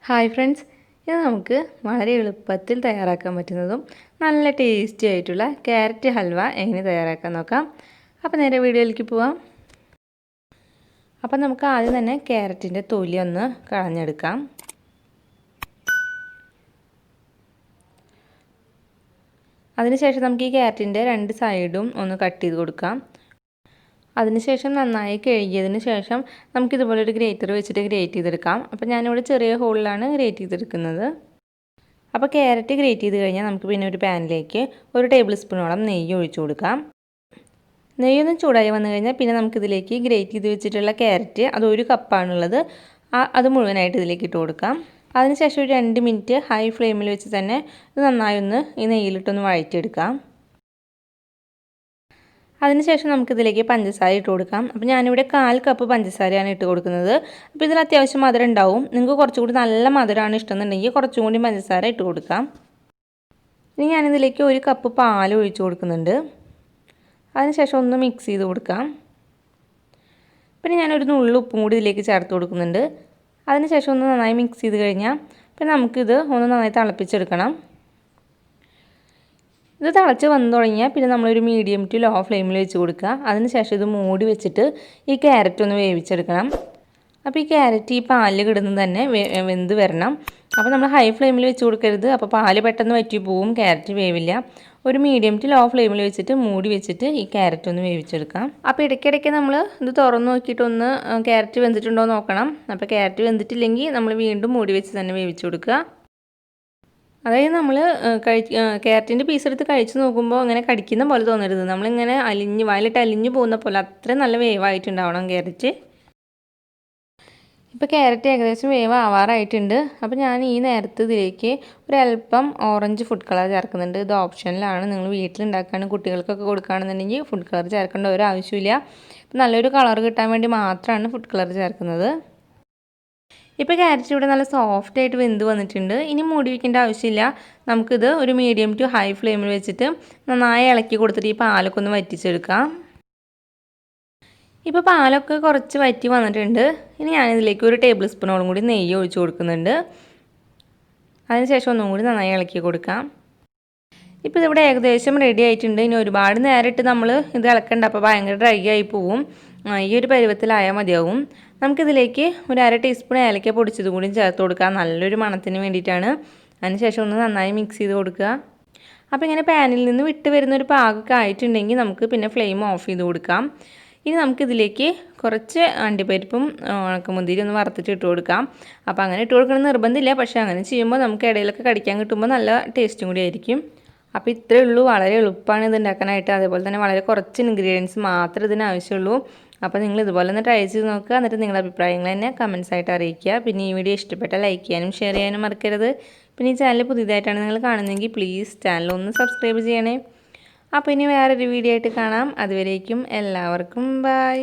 Hi friends, ഇത് നമുക്ക് വളരെ എളുപ്പത്തിൽ തയ്യാറാക്കാൻ പറ്റുന്നതും നല്ല ടേസ്റ്റി ആയിട്ടുള്ള ക്യാരറ്റ് ഹൽവ എങ്ങനെ തയ്യാറാക്കാൻ നോക്കാം. അപ്പോൾ നേരെ വീഡിയോയിലേക്ക് പോവാം. അപ്പോൾ നമുക്ക് ആദ്യം തന്നെ ക്യാരറ്റിൻ്റെ തൊലി ഒന്ന് കളഞ്ഞെടുക്കാം. അതിനുശേഷം നമുക്ക് ഈ ക്യാരറ്റിൻ്റെ രണ്ട് സൈഡും ഒന്ന് കട്ട് ചെയ്ത് കൊടുക്കാം. അതിനുശേഷം നന്നായി കഴുകിയതിന് ശേഷം നമുക്കിതുപോലൊരു ഗ്രേറ്റർ വെച്ചിട്ട് ഗ്രേറ്റ് ചെയ്തെടുക്കാം. അപ്പോൾ ഞാനിവിടെ ചെറിയ ഹോളിലാണ് ഗ്രേറ്റ് ചെയ്തെടുക്കുന്നത്. അപ്പോൾ ക്യാരറ്റ് ഗ്രേറ്റ് ചെയ്ത് കഴിഞ്ഞാൽ നമുക്ക് പിന്നെ ഒരു പാനിലേക്ക് 1 ടേബിൾ സ്പൂണോളം നെയ്യ് ഒഴിച്ചു കൊടുക്കാം. നെയ്യൊന്നും ചൂടായി വന്നു കഴിഞ്ഞാൽ പിന്നെ നമുക്കിതിലേക്ക് ഗ്രേറ്റ് ചെയ്ത് വെച്ചിട്ടുള്ള ക്യാരറ്റ് അത് 1 കപ്പാണുള്ളത്, അത് മുഴുവനായിട്ട് ഇതിലേക്ക് ഇട്ട് കൊടുക്കാം. അതിനുശേഷം ഒരു 2 മിനിറ്റ് ഹൈ ഫ്ലെയിമിൽ വെച്ച് തന്നെ ഇത് നന്നായി ഒന്ന് ഈ നെയ്യിലിട്ടൊന്ന് വഴറ്റിയെടുക്കാം. അതിനുശേഷം നമുക്കിതിലേക്ക് പഞ്ചസാര ഇട്ട് കൊടുക്കാം. അപ്പോൾ ഞാനിവിടെ 1/4 കപ്പ് പഞ്ചസാരയാണ് ഇട്ട് കൊടുക്കുന്നത്. അപ്പോൾ ഇതിൽ അത്യാവശ്യം മധുരം ഉണ്ടാവും. നിങ്ങൾക്ക് കുറച്ചുകൂടി നല്ല മധുരമാണ് ഇഷ്ടമെന്നുണ്ടെങ്കിൽ കുറച്ചും കൂടി പഞ്ചസാര ഇട്ട് കൊടുക്കാം. ഇനി ഞാനിതിലേക്ക് 1 കപ്പ് പാൽ ഒഴിച്ച് കൊടുക്കുന്നുണ്ട്. അതിനുശേഷം ഒന്ന് മിക്സ് ചെയ്ത് കൊടുക്കാം. പിന്നെ ഞാനൊരു നുള്ളു ഉപ്പും കൂടി ഇതിലേക്ക് ചേർത്ത് കൊടുക്കുന്നുണ്ട്. അതിനുശേഷം ഒന്ന് നന്നായി മിക്സ് ചെയ്ത് കഴിഞ്ഞാൽ പിന്നെ നമുക്കിത് ഒന്ന് നന്നായി തിളപ്പിച്ചെടുക്കണം. ഇത് തിളച്ച് വന്നു തുടങ്ങിയാൽ പിന്നെ നമ്മളൊരു മീഡിയം ടു ലോ ഫ്ലെയിമിൽ വെച്ച് കൊടുക്കുക. അതിനുശേഷം ഇത് മൂടി വെച്ചിട്ട് ഈ ക്യാരറ്റ് ഒന്ന് വേവിച്ചെടുക്കണം. അപ്പോൾ ഈ ക്യാരറ്റ് ഈ പാലിൽ കിടന്ന് തന്നെ വെന്ത് വരണം. അപ്പോൾ നമ്മൾ ഹൈ ഫ്ലെയിമിൽ വെച്ച് കൊടുക്കരുത്, അപ്പോൾ പാല് പെട്ടെന്ന് വറ്റി പോവും, ക്യാരറ്റ് വേവില്ല. ഒരു മീഡിയം ടു ലോ ഫ്ലെയിമിൽ വെച്ചിട്ട് മൂടി വെച്ചിട്ട് ഈ ക്യാരറ്റ് ഒന്ന് വേവിച്ചെടുക്കാം. അപ്പോൾ ഇടയ്ക്കിടയ്ക്ക് നമ്മൾ ഇത് തുറന്ന് നോക്കിയിട്ടൊന്ന് ക്യാരറ്റ് വെന്തിട്ടുണ്ടോ നോക്കണം. അപ്പോൾ ക്യാരറ്റ് വെന്തിട്ടില്ലെങ്കിൽ നമ്മൾ വീണ്ടും മൂടി വെച്ച് തന്നെ വേവിച്ച് കൊടുക്കുക. അതായത് നമ്മൾ ക്യാരറ്റിൻ്റെ പീസ് എടുത്ത് കഴിച്ച് നോക്കുമ്പോൾ അങ്ങനെ കടിക്കുന്ന പോലെ തോന്നരുത്. നമ്മളിങ്ങനെ വായിലിട്ട് അലിഞ്ഞു പോകുന്ന പോലെ അത്രയും നല്ല വേവായിട്ടുണ്ടാവണം ക്യാരറ്റ്. ഇപ്പോൾ ക്യാരറ്റ് ഏകദേശം വേവ് ആവാറായിട്ടുണ്ട്. അപ്പോൾ ഞാൻ ഈ നേരത്ത് ഇതിലേക്ക് ഒരല്പം ഓറഞ്ച് ഫുഡ് കളർ ചേർക്കുന്നുണ്ട്. ഇത് ഓപ്ഷനിലാണ്. നിങ്ങൾ വീട്ടിലുണ്ടാക്കുകയാണ് കുട്ടികൾക്കൊക്കെ കൊടുക്കുകയാണെന്നുണ്ടെങ്കിൽ ഫുഡ് കളർ ചേർക്കേണ്ട ഒരു ആവശ്യമില്ല. നല്ലൊരു കളർ കിട്ടാൻ വേണ്ടി മാത്രമാണ് ഫുഡ് കളർ ചേർക്കുന്നത്. ഇപ്പോൾ ക്യാരറ്റ് ഇവിടെ നല്ല സോഫ്റ്റ് ആയിട്ട് വെന്ത് വന്നിട്ടുണ്ട്. ഇനി മൂടി വയ്ക്കേണ്ട ആവശ്യമില്ല. നമുക്കിത് ഒരു മീഡിയം ടു ഹൈ ഫ്ലെയിമിൽ വെച്ചിട്ട് നന്നായി ഇളക്കി കൊടുത്തിട്ട് ഈ പാലൊക്കെ ഒന്ന് വറ്റിച്ചെടുക്കാം. ഇപ്പോൾ പാലൊക്കെ കുറച്ച് വറ്റി വന്നിട്ടുണ്ട്. ഇനി ഞാനിതിലേക്ക് 1 ടേബിൾ സ്പൂണോളം കൂടി നെയ്യ് ഒഴിച്ച് കൊടുക്കുന്നുണ്ട്. അതിനുശേഷം ഒന്നും കൂടി നന്നായി ഇളക്കി കൊടുക്കാം. ഇപ്പോൾ ഇതിവിടെ ഏകദേശം റെഡി ആയിട്ടുണ്ട്. ഇനി ഒരുപാട് നേരിട്ട് നമ്മൾ ഇത് ഇളക്കണ്ട, അപ്പോൾ ഭയങ്കര ഡ്രൈ ആയി പോവും. ഈ ഒരു പരുവത്തിലായാൽ മതിയാവും. നമുക്കിതിലേക്ക് ഒരു 1/2 ടീസ്പൂൺ ഏലക്ക പൊടിച്ചത് കൂടി ചേർത്ത് കൊടുക്കാം, നല്ലൊരു മണത്തിന് വേണ്ടിയിട്ടാണ്. അതിനുശേഷം ഒന്ന് നന്നായി മിക്സ് ചെയ്ത് കൊടുക്കുക. അപ്പോൾ ഇങ്ങനെ പാനിൽ നിന്ന് വിട്ട് വരുന്നൊരു പാകമൊക്കെ ആയിട്ടുണ്ടെങ്കിൽ നമുക്ക് പിന്നെ ഫ്ലെയിം ഓഫ് ചെയ്ത് കൊടുക്കാം. ഇനി നമുക്കിതിലേക്ക് കുറച്ച് അണ്ടിപ്പരിപ്പും ഉണക്കമുന്തിരി ഒന്ന് വറുത്തിട്ട് ഇട്ട് കൊടുക്കാം. അപ്പോൾ അങ്ങനെ ഇട്ട് കൊടുക്കണം നിർബന്ധമില്ല, പക്ഷേ അങ്ങനെ ചെയ്യുമ്പോൾ നമുക്ക് ഇടയിലൊക്കെ കടിക്കാൻ കിട്ടുമ്പോൾ നല്ല ടേസ്റ്റും കൂടി ആയിരിക്കും. അപ്പോൾ ഇത്രയേ ഉള്ളൂ, വളരെ എളുപ്പമാണ് ഇത് ഉണ്ടാക്കാനായിട്ട്. അതേപോലെ തന്നെ വളരെ കുറച്ച് ഇൻഗ്രീഡിയൻസ് മാത്രമേ ഇതിന് ആവശ്യമുള്ളൂ. അപ്പോൾ നിങ്ങൾ ഇതുപോലെ ഒന്ന് ട്രൈ ചെയ്ത് നോക്കുക. എന്നിട്ട് നിങ്ങളുടെ അഭിപ്രായങ്ങൾ തന്നെ കമൻസ് ആയിട്ട് അറിയിക്കുക. പിന്നെ ഈ വീഡിയോ ഇഷ്ടപ്പെട്ടാൽ ലൈക്ക് ചെയ്യാനും ഷെയർ ചെയ്യാനും മറക്കരുത്. പിന്നെ ഈ ചാനൽ പുതിയതായിട്ടാണ് നിങ്ങൾ കാണുന്നതെങ്കിൽ പ്ലീസ് ചാനൽ ഒന്ന് സബ്സ്ക്രൈബ് ചെയ്യണേ. അപ്പോൾ ഇനി വേറൊരു വീഡിയോ ആയിട്ട് കാണാം. അതുവരേക്കും എല്ലാവർക്കും ബൈ.